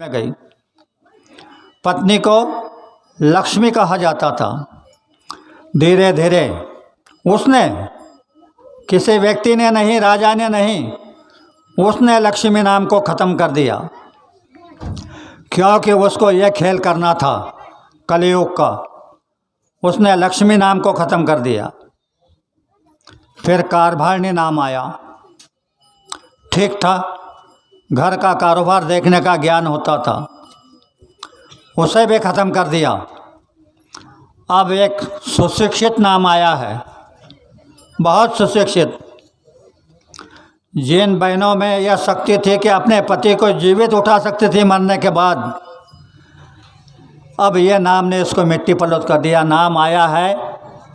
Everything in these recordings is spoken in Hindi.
में गई। पत्नी को लक्ष्मी कहा जाता था। धीरे धीरे उसने, किसी व्यक्ति ने नहीं, राजा ने नहीं, उसने लक्ष्मी नाम को ख़त्म कर दिया, क्योंकि उसको यह खेल करना था कलयुग का। उसने लक्ष्मी नाम को ख़त्म कर दिया। फिर कारभारणी नाम आया। ठीक था, घर का कारोबार देखने का ज्ञान होता था, उसे भी ख़त्म कर दिया। अब एक सुशिक्षित नाम आया है, बहुत सुशिक्षित। जिन बहनों में यह शक्ति थी कि अपने पति को जीवित उठा सकती थी मरने के बाद, अब यह नाम ने इसको मिट्टी पलट कर दिया। नाम आया है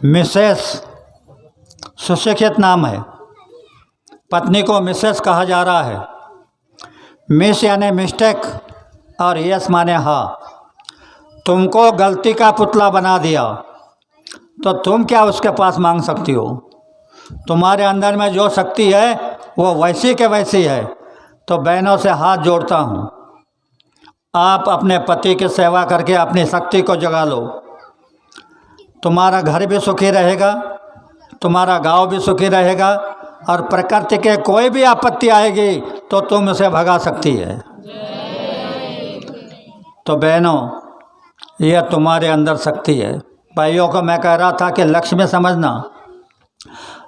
मिसेस। सुशिक्षित नाम है। पत्नी को मिसेस कहा जा रहा है। मिस यानी मिस्टेक और यस माने हाँ। तुमको गलती का पुतला बना दिया तो तुम क्या उसके पास मांग सकती हो? तुम्हारे अंदर में जो शक्ति है वो वैसी के वैसी है। तो बहनों से हाथ जोड़ता हूँ, आप अपने पति की सेवा करके अपनी शक्ति को जगा लो। तुम्हारा घर भी सुखी रहेगा, तुम्हारा गांव भी सुखी रहेगा, और प्रकृति के कोई भी आपत्ति आएगी तो तुम उसे भगा सकती है। तो बहनों, यह तुम्हारे अंदर शक्ति है। भाइयों को मैं कह रहा था कि लक्ष्मी समझना।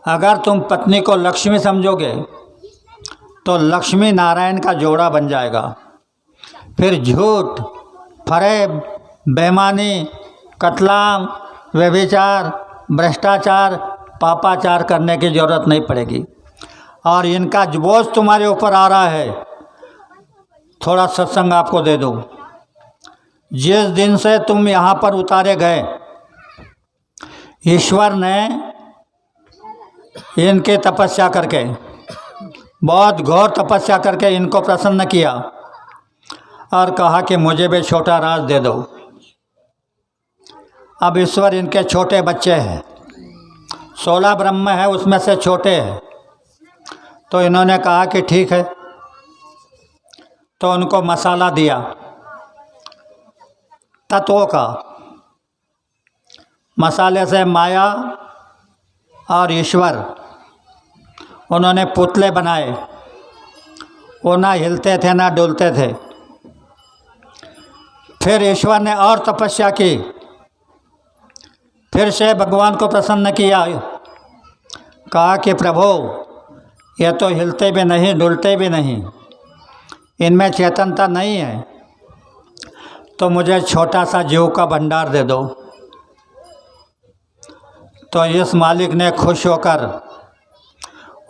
अगर तुम पत्नी को लक्ष्मी समझोगे तो लक्ष्मी नारायण का जोड़ा बन जाएगा। फिर झूठ, फरेब, बेईमानी, कतलाम, व्यभिचार, भ्रष्टाचार, पापाचार करने की ज़रूरत नहीं पड़ेगी। और इनका बोझ तुम्हारे ऊपर आ रहा है। थोड़ा सत्संग आपको दे दूँ। जिस दिन से तुम यहाँ पर उतारे गए, ईश्वर ने इनकी तपस्या करके, बहुत घोर तपस्या करके इनको प्रसन्न किया और कहा कि मुझे भी छोटा राज दे दो। अब ईश्वर इनके छोटे बच्चे हैं, 16 ब्रह्म है, उसमें से छोटे हैं। तो इन्होंने कहा कि ठीक है। तो उनको मसाला दिया तत्वों का। मसाले से माया और ईश्वर, उन्होंने पुतले बनाए। वो ना हिलते थे ना डुलते थे। फिर ईश्वर ने और तपस्या की, फिर से भगवान को प्रसन्न किया। कहा कि प्रभु, ये तो हिलते भी नहीं, डुलते भी नहीं, इनमें चेतनता नहीं है, तो मुझे छोटा सा जीव का भंडार दे दो। तो इस मालिक ने खुश होकर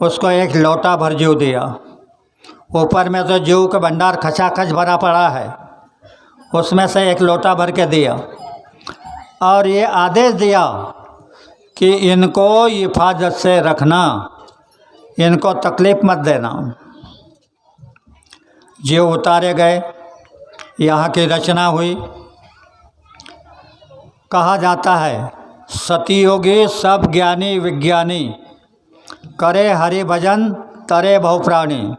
उसको एक लोटा भर जीव दिया। ऊपर में तो जीव का भंडार खचाखच भरा पड़ा है, उसमें से एक लोटा भर के दिया और ये आदेश दिया कि इनको हिफाजत से रखना, इनको तकलीफ मत देना। जीव उतारे गए, यहाँ की रचना हुई। कहा जाता है सतयोगी सब ज्ञानी विज्ञानी, करे हरि भजन तरे बहु प्राणी।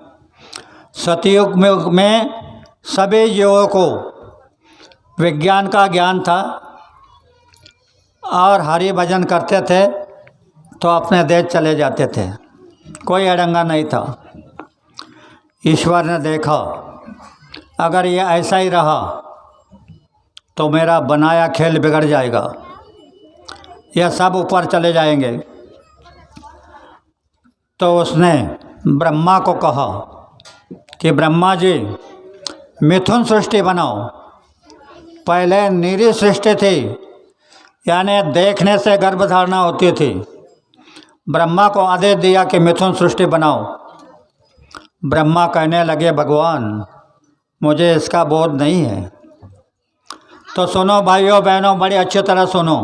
सतयुग में सभी जीवों को विज्ञान का ज्ञान था और हरि भजन करते थे तो अपने देश चले जाते थे, कोई अड़ंगा नहीं था। ईश्वर ने देखा अगर ये ऐसा ही रहा तो मेरा बनाया खेल बिगड़ जाएगा, यह सब ऊपर चले जाएंगे। तो उसने ब्रह्मा को कहा कि ब्रह्मा जी, मिथुन सृष्टि बनाओ। पहले निरी सृष्टि थी, यानी देखने से गर्भधारणा होती थी। ब्रह्मा को आदेश दिया कि मिथुन सृष्टि बनाओ। ब्रह्मा कहने लगे भगवान, मुझे इसका बोध नहीं है। तो सुनो भाइयों बहनों, बड़ी अच्छी तरह सुनो।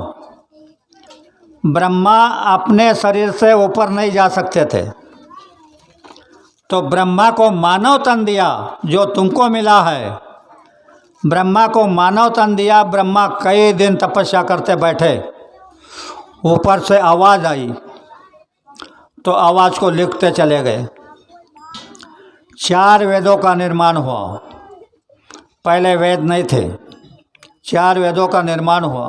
ब्रह्मा अपने शरीर से ऊपर नहीं जा सकते थे, तो ब्रह्मा को मानव तन दिया जो तुमको मिला है। ब्रह्मा को मानव तन दिया। ब्रह्मा कई दिन तपस्या करते बैठे। ऊपर से आवाज़ आई तो आवाज़ को लिखते चले गए। 4 वेदों का निर्माण हुआ। पहले वेद नहीं थे, 4 वेदों का निर्माण हुआ।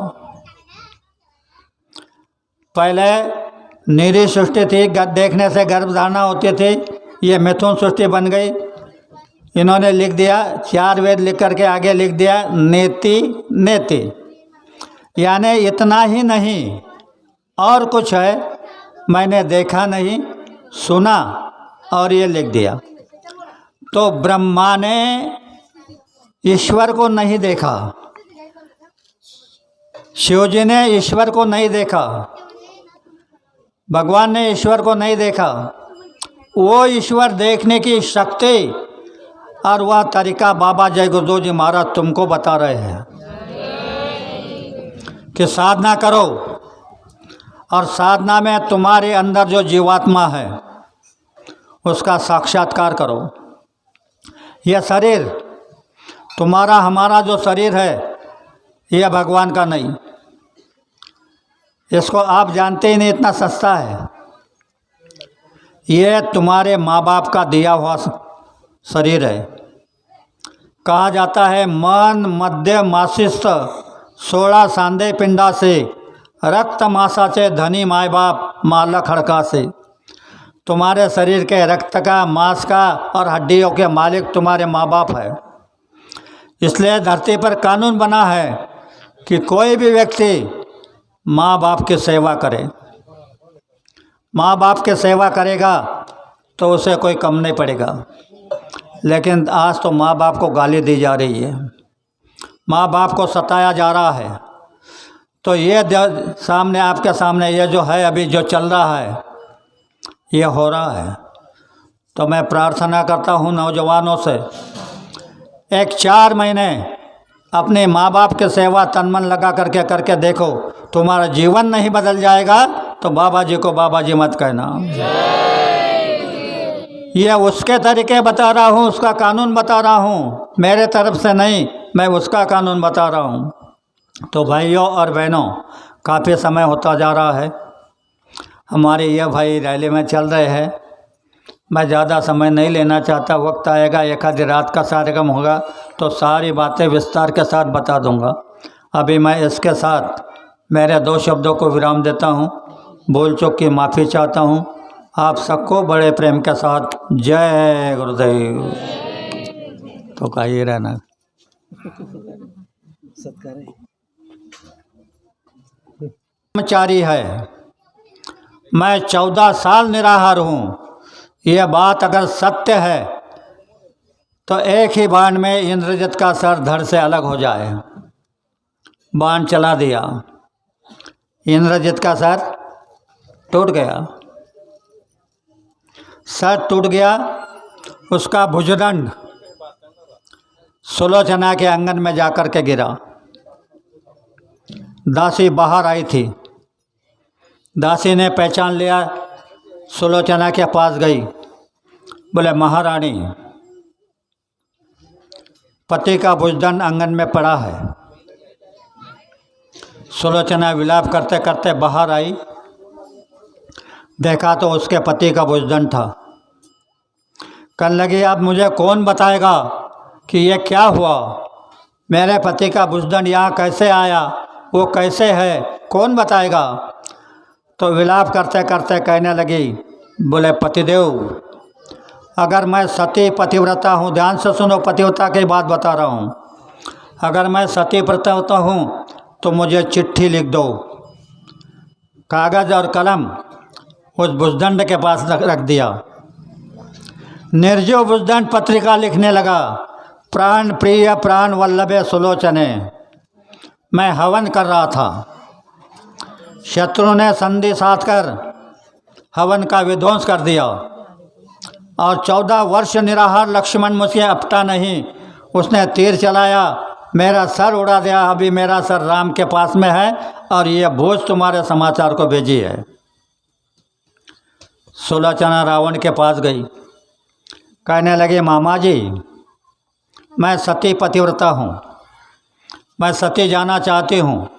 पहले निरी सृष्टि थी, देखने से गर्भधारणा होती थी, ये मिथुन सृष्टि बन गई। इन्होंने लिख दिया, 4 वेद लिख करके आगे लिख दिया नेति नेति, यानी इतना ही नहीं और कुछ है, मैंने देखा नहीं सुना और ये लिख दिया। तो ब्रह्मा ने ईश्वर को नहीं देखा, शिव जी ने ईश्वर को नहीं देखा, भगवान ने ईश्वर को नहीं देखा। वो ईश्वर देखने की शक्ति और वह तरीका बाबा जय गुरुदेव जी महाराज तुमको बता रहे हैं कि साधना करो, और साधना में तुम्हारे अंदर जो जीवात्मा है उसका साक्षात्कार करो। यह शरीर तुम्हारा, हमारा जो शरीर है यह भगवान का नहीं, इसको आप जानते ही नहीं, इतना सस्ता है। यह तुम्हारे माँ बाप का दिया हुआ शरीर है। कहा जाता है मन मध्य मासिस्त 16 सांदे पिंडा से, रक्त मासाचे धनी माए बाप मालक हड़का से। तुम्हारे शरीर के रक्त का, मांस का और हड्डियों के मालिक तुम्हारे माँ बाप है। इसलिए धरती पर कानून बना है कि कोई भी व्यक्ति माँ बाप की सेवा करे। माँ बाप की सेवा करेगा तो उसे कोई कम नहीं पड़ेगा। लेकिन आज तो माँ बाप को गाली दी जा रही है, माँ बाप को सताया जा रहा है। तो ये सामने, आपके सामने ये जो है अभी जो चल रहा है, ये हो रहा है। तो मैं प्रार्थना करता हूँ नौजवानों से, एक 4 महीने अपने माँ बाप की सेवा तन मन लगा करके देखो, तुम्हारा जीवन नहीं बदल जाएगा तो बाबा जी को बाबा जी मत कहना। ये उसके तरीके बता रहा हूँ, उसका कानून बता रहा हूँ, मेरे तरफ से नहीं, मैं उसका कानून बता रहा हूँ। तो भाइयों और बहनों, काफ़ी समय होता जा रहा है, हमारे ये भाई रैली में चल रहे हैं। मैं ज़्यादा समय नहीं लेना चाहता, वक्त आएगा एक आधी रात का कार्यक्रम होगा तो सारी बातें विस्तार के साथ बता दूंगा। अभी मैं इसके साथ मेरे 2 शब्दों को विराम देता हूँ, बोल चूक की माफ़ी चाहता हूँ। आप सबको बड़े प्रेम के साथ जय गुरुदेव। तो कहिए रहना ब्रह्मचारी है, मैं 14 साल निराहार हूँ। यह बात अगर सत्य है तो एक ही बाण में इंद्रजित का सर धड़ से अलग हो जाए। बाण चला दिया, इंद्रजित का सर टूट गया, सर टूट गया। उसका भुजदंड सुलोचना के आंगन में जाकर के गिरा। दासी बाहर आई थी, दासी ने पहचान लिया, सुलोचना के पास गई, बोले महारानी, पति का भुजदंड आंगन में पड़ा है। सुलोचना विलाप करते करते बाहर आई, देखा तो उसके पति का भुजदंड था। कहने लगी अब मुझे कौन बताएगा कि ये क्या हुआ, मेरे पति का भुजदंड यहाँ कैसे आया, वो कैसे है, कौन बताएगा। तो विलाप करते करते कहने लगी, बोले पतिदेव, अगर मैं सती पतिव्रता हूँ, ध्यान से सुनो, पतिव्रता की बात बता रहा हूँ, अगर मैं सती पतिव्रता हूँ तो मुझे चिट्ठी लिख दो। कागज़ और कलम उस भुजदंड के पास रख दिया। निर्जीव भुजदंड पत्रिका लिखने लगा, प्राण प्रिय प्राण वल्लभे सुलोचने। मैं हवन कर रहा था, शत्रु ने संधि साध कर हवन का विध्वंस कर दिया और 14 वर्ष निराहार लक्ष्मण मुझसे अपटा नहीं, उसने तीर चलाया, मेरा सर उड़ा दिया। अभी मेरा सर राम के पास में है और ये भोज तुम्हारे समाचार को भेजी है। सुलोचना रावण के पास गई, कहने लगे मामा जी, मैं सती पतिव्रता हूँ, मैं सती जाना चाहती हूँ,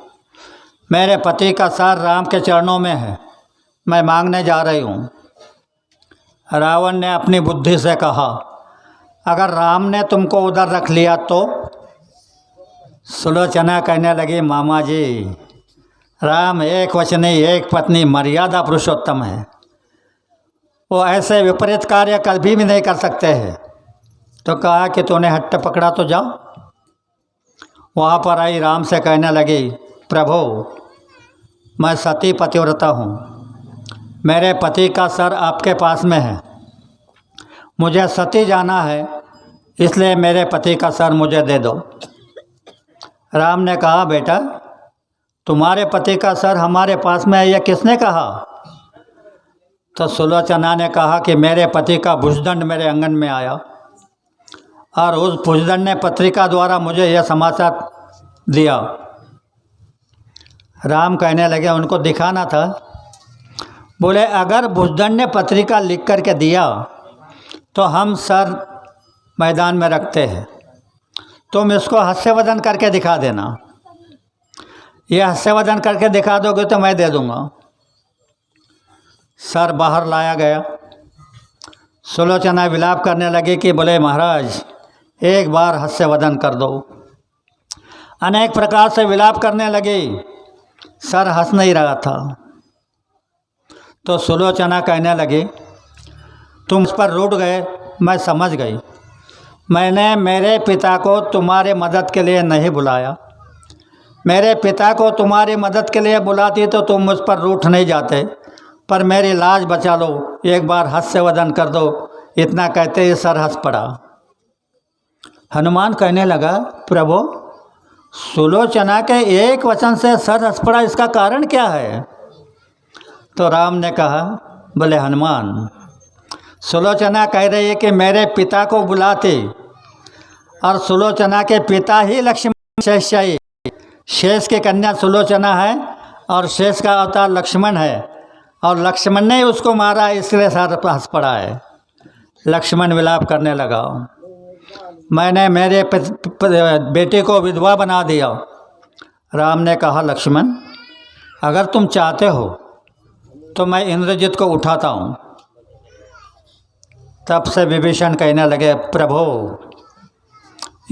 मेरे पति का सर राम के चरणों में है, मैं मांगने जा रही हूँ। रावण ने अपनी बुद्धि से कहा, अगर राम ने तुमको उधर रख लिया तो सुलोचना कहने लगी, मामा जी, राम एक वचनी एक पत्नी मर्यादा पुरुषोत्तम है, वो ऐसे विपरीत कार्य कभी भी नहीं कर सकते हैं। तो कहा कि तूने हट्ट पकड़ा तो जाओ। वहाँ पर आई, राम से कहने लगी, प्रभु मैं सती पतिव्रता हूँ, मेरे पति का सर आपके पास में है, मुझे सती जाना है, इसलिए मेरे पति का सर मुझे दे दो। राम ने कहा, बेटा तुम्हारे पति का सर हमारे पास में है, यह किसने कहा? तो सुलोचना ने कहा कि मेरे पति का भुजदंड मेरे आंगन में आया और उस भुजदंड ने पत्रिका द्वारा मुझे यह समाचार दिया। राम कहने लगे, उनको दिखाना था। बोले, अगर भुजदंड ने पत्रिका लिख करके दिया तो हम सर मैदान में रखते हैं, तुम इसको हास्यवदन करके दिखा देना। यह हास्यवदन करके दिखा दोगे तो मैं दे दूँगा। सर बाहर लाया गया। सुलोचना विलाप करने लगी कि बोले, महाराज एक बार हास्यवदन कर दो। अनेक प्रकार से विलाप करने लगी, सर हंस नहीं रहा था। तो सुलोचना कहने लगी, तुम इस पर रूठ गए, मैं समझ गई। मैंने मेरे पिता को तुम्हारे मदद के लिए नहीं बुलाया। मेरे पिता को तुम्हारी मदद के लिए बुलाती तो तुम मुझ पर रूठ नहीं जाते, पर मेरी लाज बचा लो, एक बार हास्यवदन कर दो। इतना कहते ही सर हंस पड़ा। हनुमान कहने लगा, प्रभु सुलोचना के एक वचन से सर हंस पड़ा, इसका कारण क्या है? तो राम ने कहा, बोले हनुमान, सुलोचना कह रही है कि मेरे पिता को बुलाते, और सुलोचना के पिता ही लक्ष्मण शेषशाही, शेष की कन्या सुलोचना है और शेष का अवतार लक्ष्मण है, और लक्ष्मण ने उसको मारा, इसलिए सर हंस पड़ा है। लक्ष्मण विलाप करने लगा, मैंने मेरे बेटे को विधवा बना दिया। राम ने कहा, लक्ष्मण अगर तुम चाहते हो तो मैं इंद्रजित को उठाता हूँ। तब से विभीषण कहने लगे, प्रभु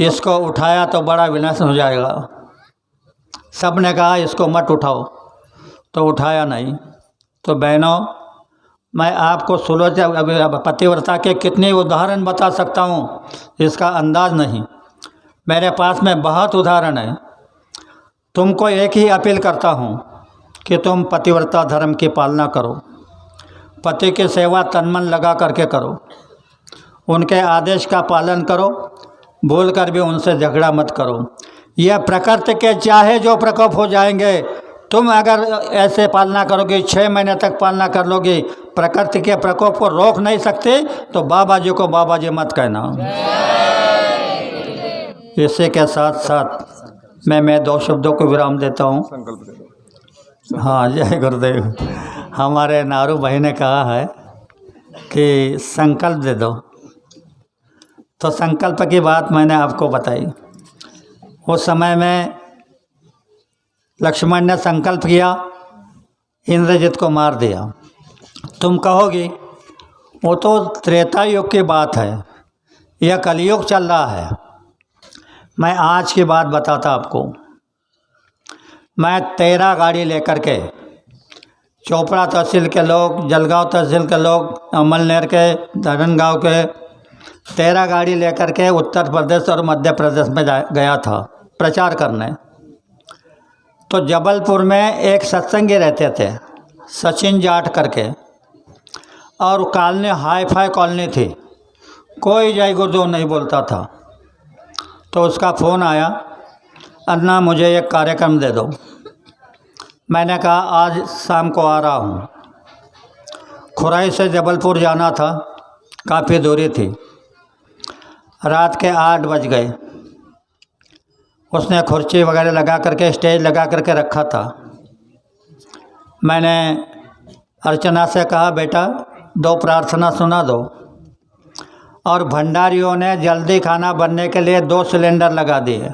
इसको उठाया तो बड़ा विनाश हो जाएगा। सब ने कहा इसको मत उठाओ, तो उठाया नहीं। तो बहनों, मैं आपको सुलोचना पतिव्रता के कितने उदाहरण बता सकता हूँ, इसका अंदाज नहीं। मेरे पास में बहुत उदाहरण है। तुमको एक ही अपील करता हूँ कि तुम पतिव्रता धर्म की पालना करो, पति की सेवा तन मन लगा करके करो, उनके आदेश का पालन करो, भूल कर भी उनसे झगड़ा मत करो। यह प्रकृति के चाहे जो प्रकोप हो जाएंगे, तुम अगर ऐसे पालना करोगे, 6 महीने तक पालना कर लोगे, प्रकृति के प्रकोप को रोक नहीं सकते, तो बाबा जी को बाबा जी मत कहना। इसी के साथ साथ मैं 2 शब्दों को विराम देता हूँ। हाँ, जय गुरुदेव। हमारे नारू भाई ने कहा है कि संकल्प दे दो, तो संकल्प की बात मैंने आपको बताई। उस समय में लक्ष्मण ने संकल्प किया, इंद्रजित को मार दिया। तुम कहोगी वो तो त्रेता युग की बात है, यह कलयुग चल रहा है। मैं आज की बात बताता आपको। मैं 13 गाड़ी लेकर के चोपड़ा तहसील के लोग, जलगांव तहसील के लोग, अमलनेर के, धरनगांव के 13 गाड़ी लेकर के उत्तर प्रदेश और मध्य प्रदेश में गया था प्रचार करने। तो जबलपुर में एक सत्संगी रहते थे, सचिन जाट करके, और कॉलोनी हाई फाई कॉलोनी थी, कोई जय गुरुदेव नहीं बोलता था। तो उसका फ़ोन आया, अन्ना मुझे एक कार्यक्रम दे दो। मैंने कहा आज शाम को आ रहा हूँ। खुराई से जबलपुर जाना था, काफ़ी दूरी थी। रात के 8 बज गए। उसने कुर्सी वगैरह लगा करके, स्टेज लगा करके रखा था। मैंने अर्चना से कहा, बेटा 2 प्रार्थना सुना दो। और भंडारियों ने जल्दी खाना बनने के लिए 2 सिलेंडर लगा दिए।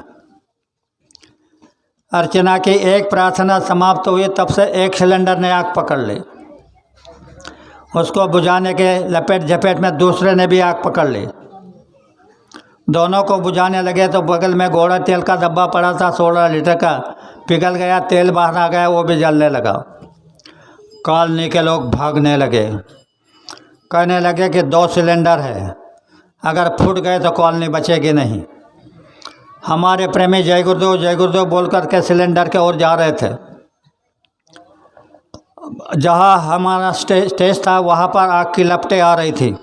अर्चना की एक प्रार्थना समाप्त हुई, तब से एक सिलेंडर ने आग पकड़ ली। उसको बुझाने के लपेट झपेट में दूसरे ने भी आग पकड़ ली। दोनों को बुझाने लगे तो बगल में घोड़ा तेल का डब्बा पड़ा था 16 लीटर का, पिघल गया, तेल बाहर आ गया, वो भी जलने लगा। कॉलोनी के लोग भागने लगे, कहने लगे कि 2 सिलेंडर है, अगर फूट गए तो कॉलोनी बचेगी नहीं। हमारे प्रेमी जय गुरुदेव बोल कर के सिलेंडर के ओर जा रहे थे। जहाँ हमारा स्टेज था वहाँ पर आग की लपटें आ रही थी।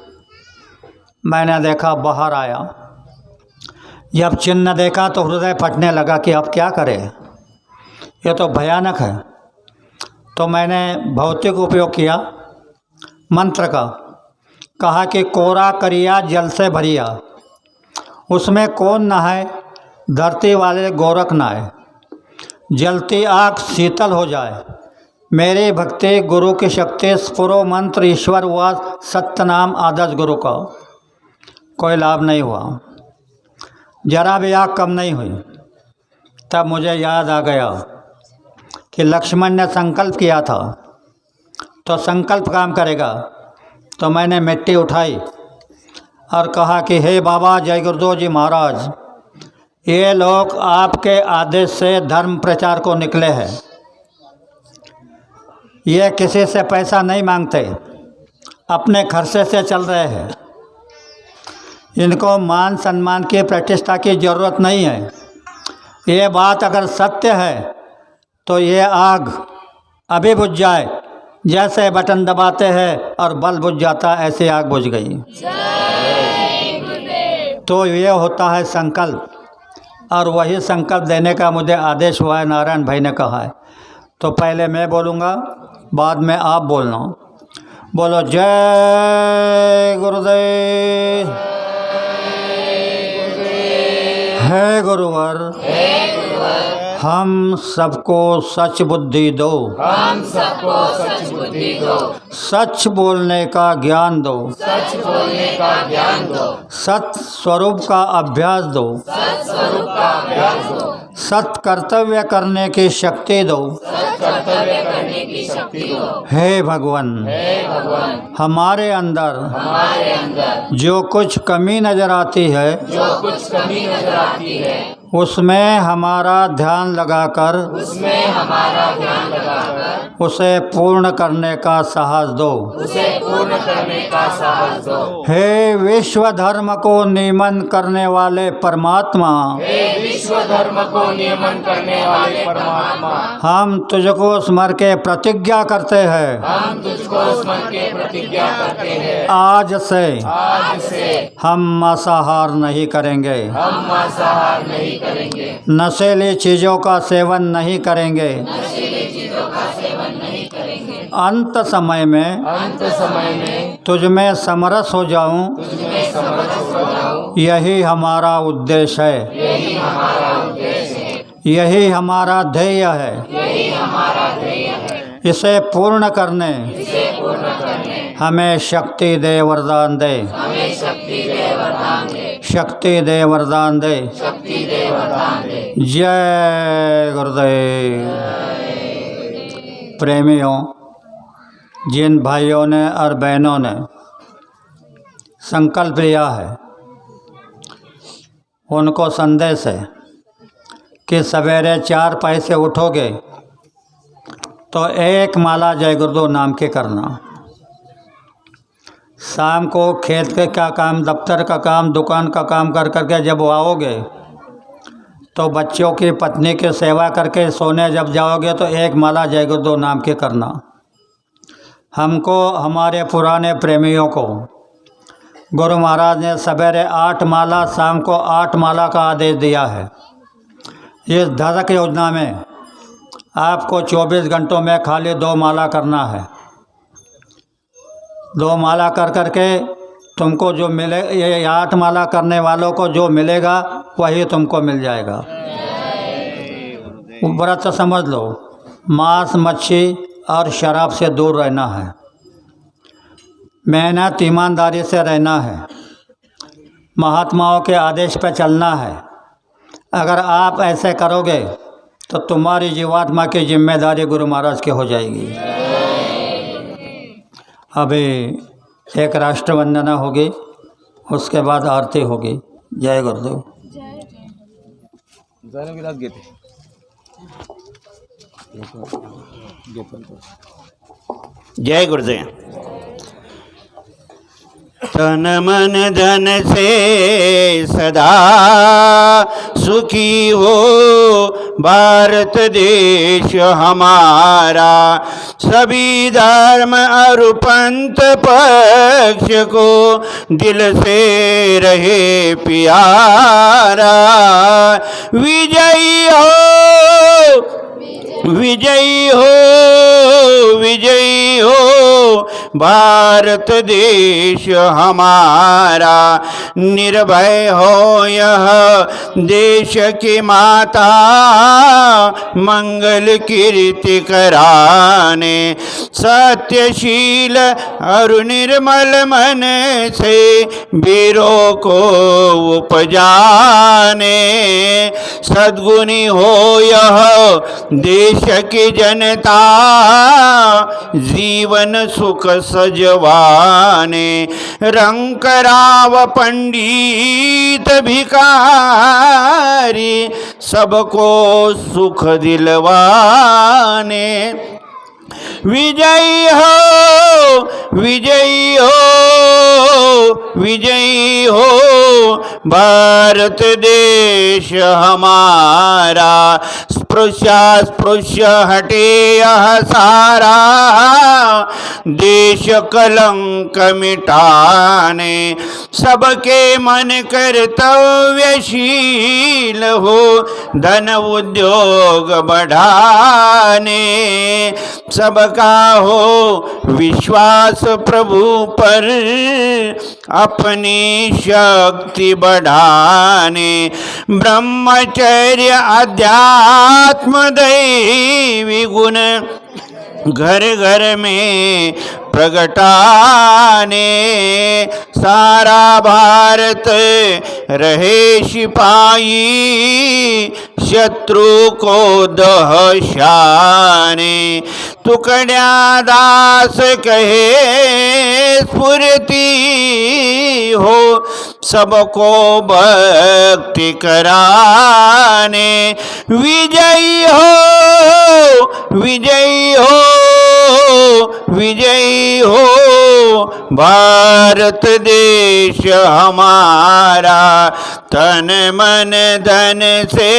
मैंने देखा, बाहर आया, जब चिन्ह देखा तो हृदय फटने लगा कि अब क्या करें, ये तो भयानक है। तो मैंने भौतिक उपयोग किया मंत्र का, कहा कि कोरा करिया जल से भरिया, उसमें कौन नहाए, धरती वाले गोरख नहाए, जलती आग शीतल हो जाए, मेरी भक्ति गुरु की शक्ति, स्फुरो मंत्र ईश्वर हुआ, सत्य नाम आदर्श गुरु का। कोई लाभ नहीं हुआ, जरा भी आग कम नहीं हुई। तब मुझे याद आ गया कि लक्ष्मण ने संकल्प किया था, तो संकल्प काम करेगा। तो मैंने मिट्टी उठाई और कहा कि हे बाबा जय गुरुदेव जी महाराज, ये लोग आपके आदेश से धर्म प्रचार को निकले हैं, ये किसी से पैसा नहीं मांगते, अपने खर्चे से चल रहे हैं, इनको मान सम्मान की प्रतिष्ठा की ज़रूरत नहीं है। ये बात अगर सत्य है तो ये आग अभी बुझ जाए, जैसे बटन दबाते हैं और बल्ब बुझ जाता, ऐसे आग बुझ गई। तो ये होता है संकल्प, और वही संकल्प देने का मुझे आदेश हुआ है, नारायण भाई ने कहा है। तो पहले मैं बोलूँगा, बाद में आप बोलना। बोलो जय गुरुदेव। है गुरुवर, हम सबको सच बुद्धि दो, हम सबको सच बुद्धि दो, सच बोलने का ज्ञान दो, सच बोलने का ज्ञान दो, सत स्वरूप का अभ्यास दो, सत स्वरूप का अभ्यास दो, सत कर्तव्य करने की शक्ति दो, सत कर्तव्य करने की शक्ति दो। हे भगवान, हे भगवान, हमारे अंदर जो कुछ कमी नजर आती है, जो कुछ कमी नजर आती है, उसमें हमारा ध्यान लगाकर, उसमें हमारा ध्यान लगाकर उसे पूर्ण करने का साहस दो। उसे पूर्ण करने का साहस दो। हे विश्व धर्म को नियमन करने वाले परमात्मा, हे विश्व धर्म को नियमन करने वाले परमात्मा, हम तुझको स्मर के प्रतिज्ञा करते हैं, हम तुझको स्मरण के प्रतिज्ञा करते हैं, आज से हम मांसाहार नहीं करेंगे, हम मांसाहार नहीं करेंगे, नशीली चीज़ों का सेवन नहीं करेंगे, नशीली चीजों का सेवन नहीं करेंगे, अंत समय में तुझ में समरस हो जाऊं, तुझमें समर्थ हो जाऊं, यही हमारा उद्देश्य है, यही हमारा उद्देश्य है, यही हमारा ध्येय है। यही हमारा ध्येय है। इसे पूर्ण करने इसे पूर्ण करने हमें शक्ति दे, वरदान दे, हमें शक्ति दे, वरदान दे, शक्ति दे, वरदान दे। शक्ति दे, वरदान दे। जय गुरुदेव। प्रेमियों, जिन भाइयों ने और बहनों ने संकल्प लिया है, उनको संदेश है कि सवेरे 4 पैसे उठोगे तो 1 माला जय गुरुदेव नाम के करना। शाम को खेत के का काम, दफ्तर का काम, दुकान का काम कर करके जब आओगे तो बच्चों की, पत्नी की सेवा करके सोने जब जाओगे तो 1 माला जय गुरुदेव नाम के करना। हमको, हमारे पुराने प्रेमियों को गुरु महाराज ने सवेरे 8 माला, शाम को 8 माला का आदेश दिया है। इस धड़क योजना में आपको 24 घंटों में खाली 2 माला करना है। 2 माला कर करके तुमको जो मिले, ये 8 माला करने वालों को जो मिलेगा वही तुमको मिल जाएगा। व्रत समझ लो, मांस, मच्छी और शराब से दूर रहना है, मेहनत ईमानदारी से रहना है, महात्माओं के आदेश पर चलना है। अगर आप ऐसे करोगे तो तुम्हारी जीवात्मा की जिम्मेदारी गुरु महाराज की हो जाएगी। अभी एक राष्ट्र वंदना होगी, उसके बाद आरती होगी। जय गुरुदेव. जय गुरुदेव. तन मन धन से सदा सुखी हो भारत देश हमारा, सभी धर्म और पंथ पक्ष को दिल से रहे प्यारा. विजयी हो विजयी हो विजयी हो भारत देश हमारा. निर्भय हो यह देश की माता, मंगल कीर्ति कराने, सत्यशील और निर्मल मन से वीरों को उपजाने. सद्गुणी हो यह देश की जनता, जीवन सुख सजवाने. रंकराव पंडित भिखारी, सबको सुख दिलवाने. विजयी हो विजयी हो विजयी हो भारत देश हमारा. स्पृश्य हटे यह सारा, देश कलंक मिटाने. सबके मन कर्तव्यशील हो, धन उद्योग बढ़ाने. सबका हो विश्वास प्रभु पर, अपनी शक्ति बढ़ाने. ब्रह्मचर्य अध्यात्म दैवी गुण घर घर में प्रगटाने. सारा भारत रहे सिपाही, शत्रु को दहशाने. तुकड़िया दास कहे स्फूर्ति हो, सबको भक्ति कराने. विजयी हो विजयी हो विजयी हो भारत देश हमारा. तन मन धन से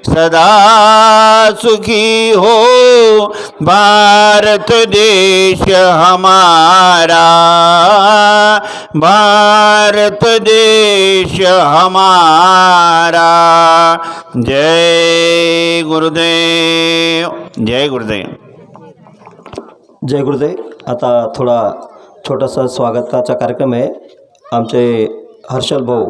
सदा सुखी हो भारत देश हमारा. भारत देश हमारा. जय गुरुदेव. जय गुरुदेव. जय गुरुदेव. आता थोडा छोटासा स्वागताचा कार्यक्रम आहे. आमचे हर्षल भाऊ